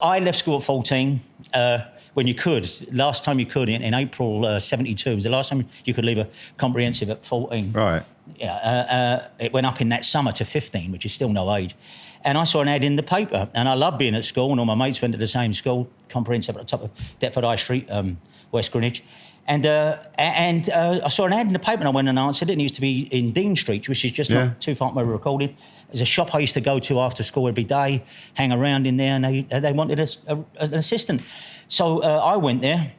I left school at 14 when you could. Last time you could, in April 72, was the last time you could leave a comprehensive at 14. Right. Yeah, it went up in that summer to 15, which is still no age. And I saw an ad in the paper, and I loved being at school, and all my mates went to the same school, comprehensive at the top of Deptford High Street, West Greenwich. And I saw an ad in the paper, and I went and answered it. And it used to be in Dean Street, which is just not too far from where we recorded. There's a shop I used to go to after school every day, hang around in there, and they wanted an assistant. So I went there,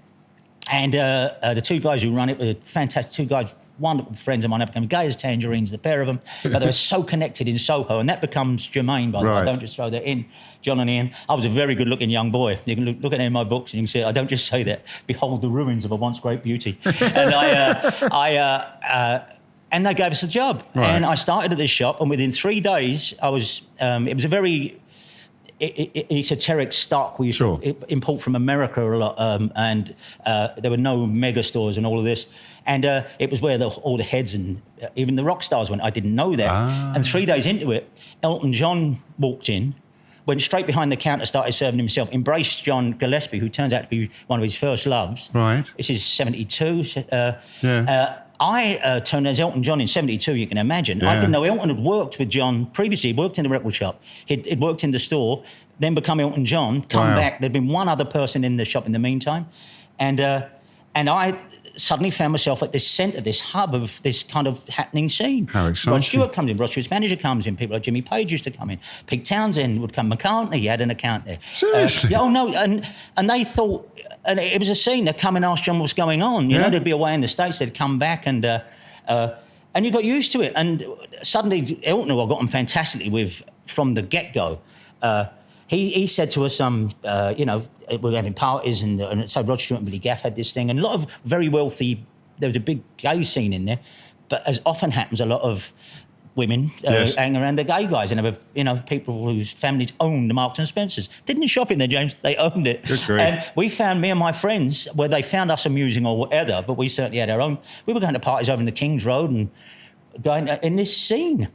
and the two guys who run it were fantastic. Two guys, wonderful friends of mine. They became gay as tangerines, the pair of them. But they were so connected in Soho, and that becomes Jermaine, by the way. I don't just throw that in. John and Ian. I was a very good-looking young boy. You can look at it in my books, and you can see it. I don't just say that. Behold the ruins of a once great beauty. And and they gave us a job. Right. And I started at this shop, and within 3 days, I was. It was a very esoteric stock we used to import from America a lot, and there were no mega stores and all of this. And it was where all the heads and even the rock stars went. I didn't know that. And 3 days into it, Elton John walked in, went straight behind the counter, started serving himself, embraced John Gillespie, who turns out to be one of his first loves. Right. This is 72. I turned as Elton John in 72, you can imagine. I didn't know Elton had worked with John previously. He worked in the record shop. He'd worked in the store, then become Elton John, come back. There'd been one other person in the shop in the meantime. And I suddenly found myself at this centre, this hub of this kind of happening scene. How exciting. Rod Stewart comes in, Rod Stewart's manager comes in, people like Jimmy Page used to come in, Pete Townsend would come, McCartney, he had an account there. Seriously? Oh, no, and they thought, and it was a scene, they'd come and ask John what's going on. You know, they'd be away in the States, they'd come back and you got used to it. And suddenly, Elton, who I got on fantastically with from the get-go, he said to us, we were having parties, and so Rod Stewart and Billy Gaff had this thing, and a lot of very wealthy, there was a big gay scene in there, but as often happens, a lot of women hanging around the gay guys, and there were, people whose families owned the Marks and Spencers. Didn't shop in there, James, they owned it. And we found, me and my friends, where they found us amusing or whatever, but we certainly had our own. We were going to parties over in the King's Road and going in this scene.